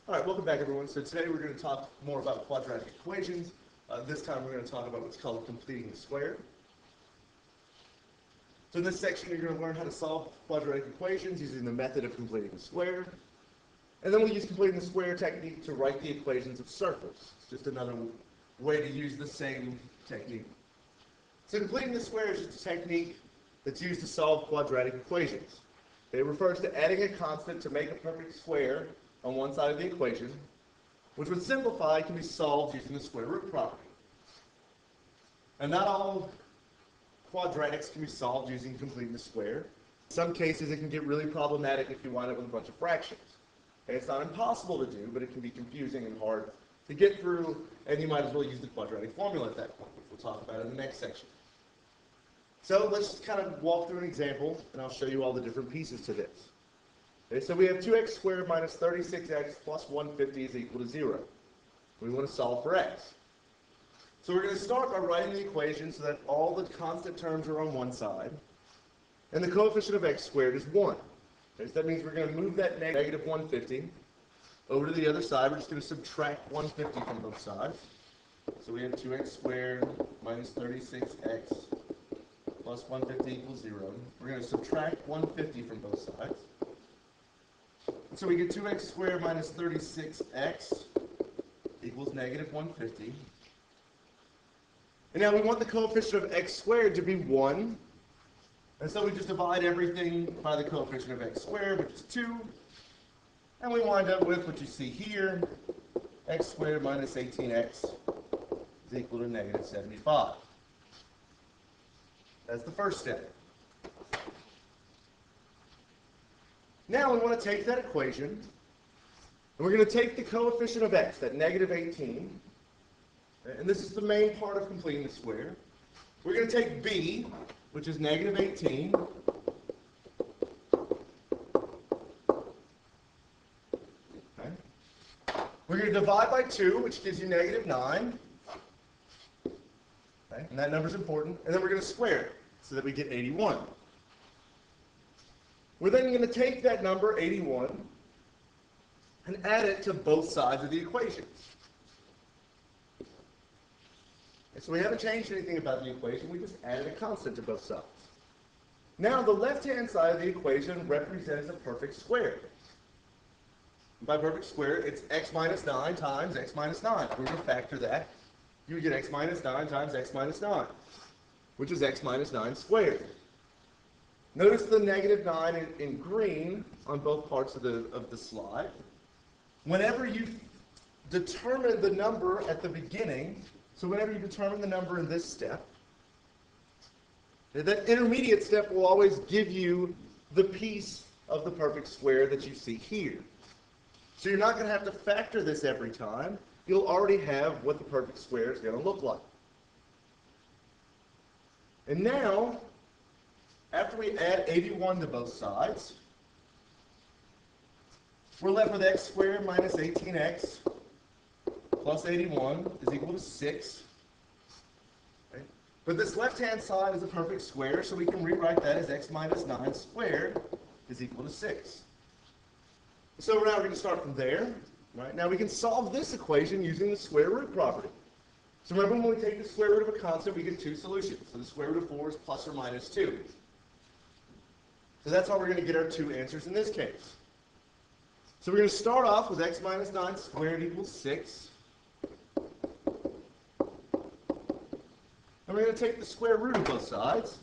All right, welcome back, everyone. So today we're going to talk more about quadratic equations. This time we're going to talk about what's called completing the square. So in this section, you're going to learn how to solve quadratic equations using the method of completing the square. And then we'll use completing the square technique to write the equations of circles. It's just another way to use the same technique. So completing the square is just a technique that's used to solve quadratic equations. It refers to adding a constant to make a perfect square on one side of the equation, which would simplify can be solved using the square root property. And not all quadratics can be solved using completing the square. In some cases, it can get really problematic if you wind up with a bunch of fractions. Okay, it's not impossible to do, but it can be confusing and hard to get through, and you might as well use the quadratic formula at that point, which we'll talk about in the next section. So let's just kind of walk through an example, and I'll show you all the different pieces to this. Okay, so we have 2x squared minus 36x plus 150 is equal to 0. We want to solve for x. So we're going to start by writing the equation so that all the constant terms are on one side, and the coefficient of x squared is 1. Okay, so that means we're going to move that negative 150 over to the other side. We're just going to subtract 150 from both sides. So we have 2x squared minus 36x plus 150 equals 0. We're going to subtract 150 from both sides. So we get 2x squared minus 36x equals negative 150. And now we want the coefficient of x squared to be 1. And so we just divide everything by the coefficient of x squared, which is 2. And we wind up with what you see here, x squared minus 18x is equal to negative 75. That's the first step. Now we want to take that equation, and we're going to take the coefficient of x, that negative 18, and this is the main part of completing the square. We're going to take b, which is negative 18, okay. We're going to divide by 2, which gives you negative 9, okay. And that number's important, and then we're going to square it so that we get 81. We're then going to take that number, 81, and add it to both sides of the equation. And so we haven't changed anything about the equation, we just added a constant to both sides. Now the left-hand side of the equation represents a perfect square. By perfect square, it's x minus 9 times x minus 9. We're going to factor that. You get x minus 9 times x minus 9, which is x minus 9 squared. Notice the negative 9 in green on both parts of the slide. Whenever you determine the number at the beginning, so whenever you determine the number in this step, that intermediate step will always give you the piece of the perfect square that you see here. So you're not going to have to factor this every time. You'll already have what the perfect square is going to look like. And now, after we add 81 to both sides, we're left with x squared minus 18x plus 81 is equal to 6. Okay. But this left-hand side is a perfect square, so we can rewrite that as x minus 9 squared is equal to 6. So now we're going to start from there. Right? Now we can solve this equation using the square root property. So remember, when we take the square root of a constant, we get two solutions. So the square root of 4 is plus or minus 2. So that's how we're going to get our two answers in this case. So we're going to start off with x minus 9 squared equals 6. And we're going to take the square root of both sides.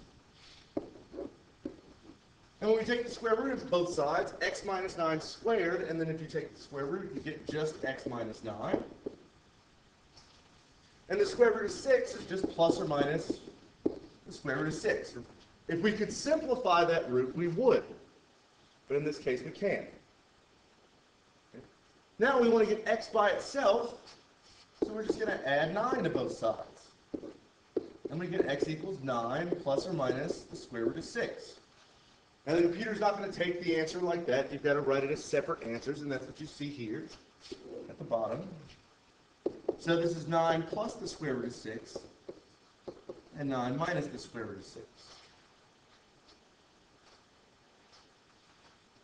And when we take the square root of both sides, x minus 9 squared, and then if you take the square root, you get just x minus 9. And the square root of 6 is just plus or minus the square root of 6. If we could simplify that root, we would. But in this case, we can't. Okay. Now we want to get x by itself, so we're just going to add 9 to both sides. And we get x equals 9 plus or minus the square root of 6. Now the computer's not going to take the answer like that. You've got to write it as separate answers, and that's what you see here at the bottom. So this is 9 plus the square root of 6, and 9 minus the square root of 6.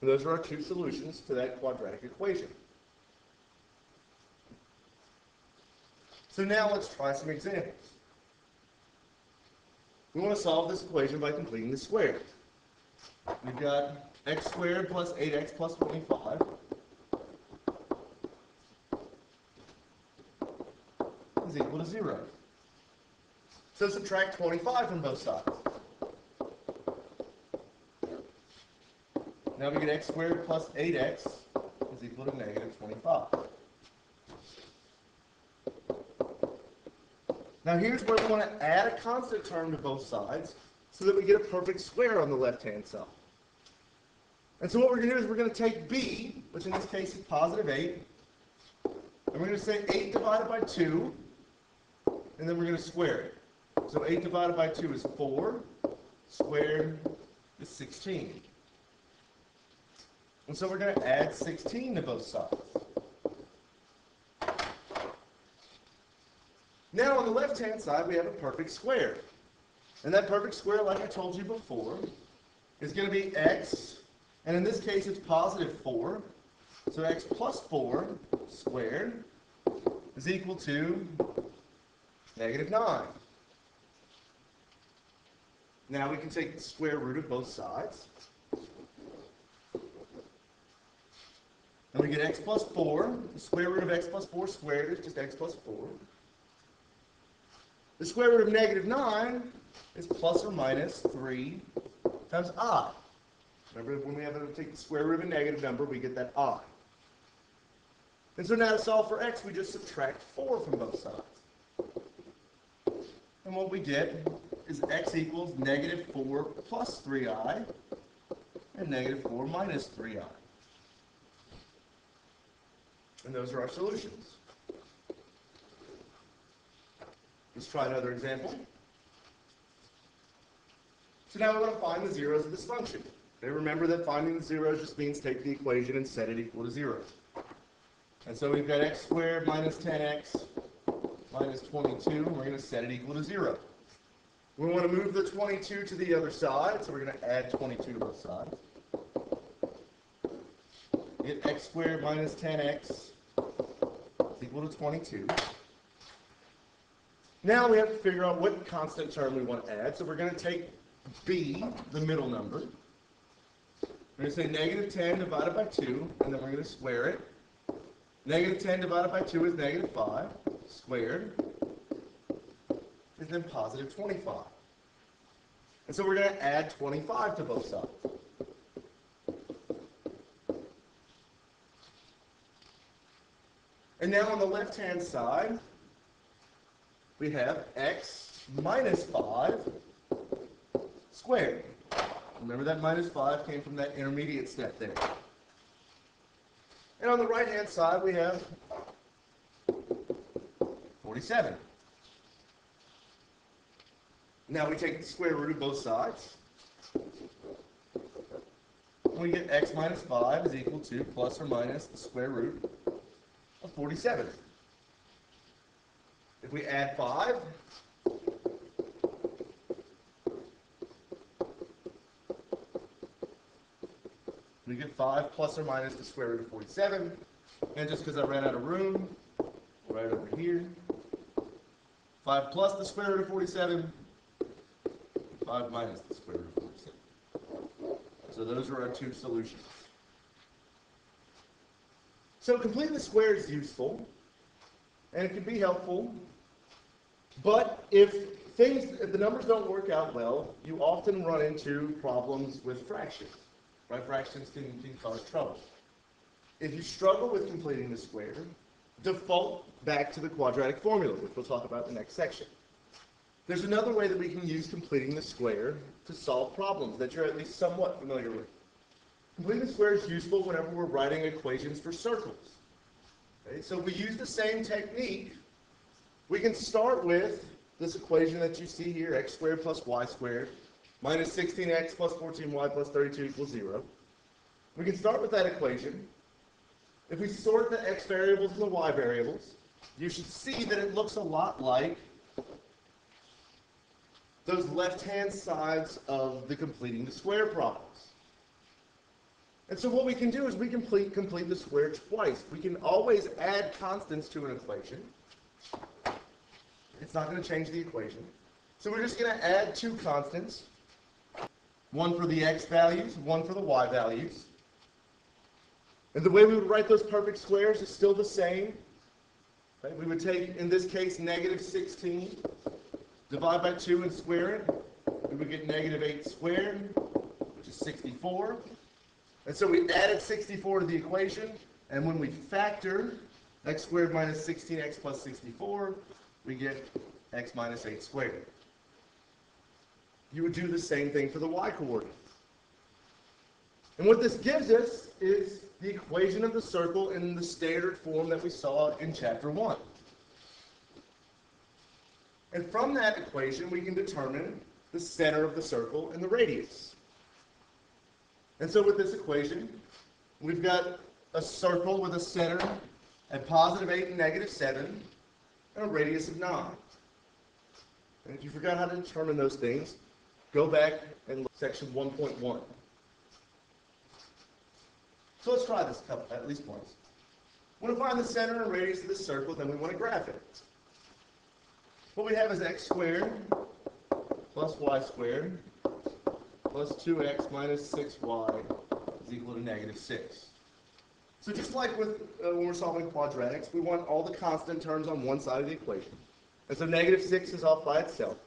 And those are our two solutions to that quadratic equation. So now let's try some examples. We want to solve this equation by completing the square. We've got x squared plus 8x plus 25 is equal to 0. So subtract 25 from both sides. Now we get x squared plus 8x is equal to negative 25. Now here's where we want to add a constant term to both sides so that we get a perfect square on the left-hand side. And so what we're going to do is we're going to take b, which in this case is positive 8, and we're going to say 8 divided by 2, and then we're going to square it. So 8 divided by 2 is 4, squared is 16. And so we're going to add 16 to both sides. Now on the left-hand side, we have a perfect square. And that perfect square, like I told you before, is going to be x, and in this case it's positive 4. So x plus 4 squared is equal to negative 9. Now we can take the square root of both sides. And we get x plus 4. The square root of x plus 4 squared is just x plus 4. The square root of negative 9 is plus or minus 3 times I. Remember, when we have to take the square root of a negative number, we get that I. And so now to solve for x, we just subtract 4 from both sides. And what we get is x equals negative 4 plus 3i and negative 4 minus 3i. And those are our solutions. Let's try another example. So now we want to find the zeros of this function. Okay, remember that finding the zeros just means take the equation and set it equal to 0. And so we've got x squared minus 10x minus 22, and we're going to set it equal to 0. We want to move the 22 to the other side, so we're going to add 22 to both sides. Get x squared minus 10x is equal to 22. Now we have to figure out what constant term we want to add. So we're going to take b, the middle number. We're going to say negative 10 divided by 2, and then we're going to square it. Negative 10 divided by 2 is negative 5. Squared is then positive 25. And so we're going to add 25 to both sides. And now on the left-hand side, we have x minus 5 squared. Remember that minus 5 came from that intermediate step there. And on the right-hand side, we have 47. Now we take the square root of both sides. And we get x minus 5 is equal to plus or minus the square root of 47. If we add 5, we get 5 plus or minus the square root of 47. And just because I ran out of room, right over here, 5 plus the square root of 47, 5 minus the square root of 47. So those are our two solutions. So completing the square is useful, and it can be helpful, but if the numbers don't work out well, you often run into problems with fractions. Right? Fractions can cause trouble. If you struggle with completing the square, default back to the quadratic formula, which we'll talk about in the next section. There's another way that we can use completing the square to solve problems that you're at least somewhat familiar with. Completing the square is useful whenever we're writing equations for circles. Okay? So if we use the same technique, we can start with this equation that you see here, x squared plus y squared minus 16x plus 14y plus 32 equals 0. We can start with that equation. If we sort the x variables and the y variables, you should see that it looks a lot like those left-hand sides of the completing the square problems. And so what we can do is we can complete the square twice. We can always add constants to an equation. It's not going to change the equation. So we're just going to add two constants, one for the x values, one for the y values. And the way we would write those perfect squares is still the same. Right? We would take, in this case, negative 16, divide by 2 and square it. We would get negative 8 squared, which is 64. And so we added 64 to the equation, and when we factor x squared minus 16x plus 64, we get x minus 8 squared. You would do the same thing for the y coordinate. And what this gives us is the equation of the circle in the standard form that we saw in chapter 1. And from that equation, we can determine the center of the circle and the radius. And so with this equation, we've got a circle with a center at positive 8 and negative 7, and a radius of 9. And if you forgot how to determine those things, go back and look at section 1.1. So let's try this at least once. We want to find the center and radius of this circle, then we want to graph it. What we have is x squared plus y squared plus 2x minus 6y is equal to negative 6. So just like with when we're solving quadratics, we want all the constant terms on one side of the equation. And so negative 6 is off by itself.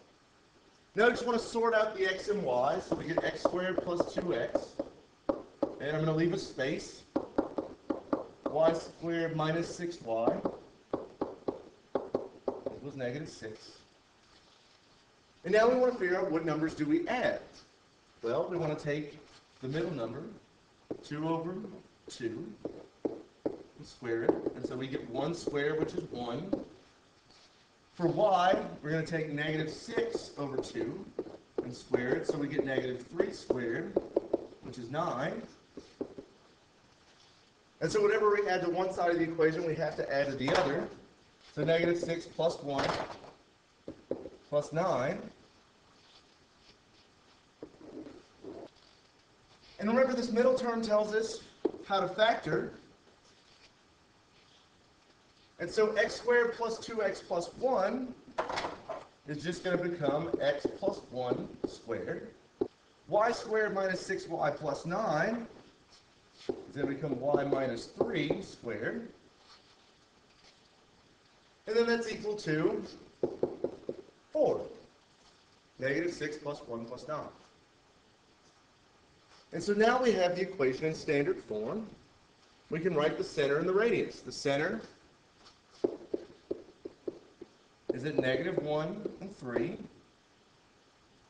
Now I just want to sort out the x and y, so we get x squared plus 2x. And I'm going to leave a space. Y squared minus 6y equals negative 6. And now we want to figure out what numbers do we add. Well, we want to take the middle number, 2 over 2, and square it. And so we get 1 squared, which is 1. For y, we're going to take negative 6 over 2 and square it. So we get negative 3 squared, which is 9. And so whatever we add to one side of the equation, we have to add to the other. So negative 6 plus 1 plus 9. And remember, this middle term tells us how to factor. And so x squared plus 2x plus 1 is just going to become x plus 1 squared. Y squared minus 6y plus 9 is going to become y minus 3 squared. And then that's equal to 4. Negative 6 plus 1 plus 9. And so now we have the equation in standard form. We can write the center and the radius. The center is at negative 1 and 3,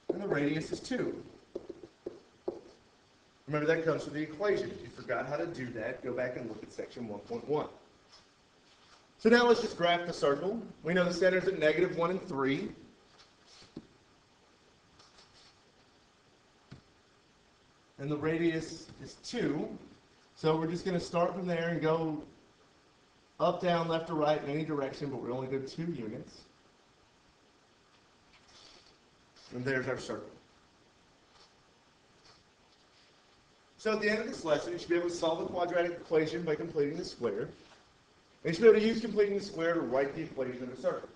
and the radius is 2. Remember, that comes from the equation. If you forgot how to do that, go back and look at section 1.1. So now let's just graph the circle. We know the center is at negative 1 and 3. And the radius is 2. So we're just going to start from there and go up, down, left, or right in any direction, but we're only going to go 2 units. And there's our circle. So at the end of this lesson, you should be able to solve the quadratic equation by completing the square. And you should be able to use completing the square to write the equation of a circle.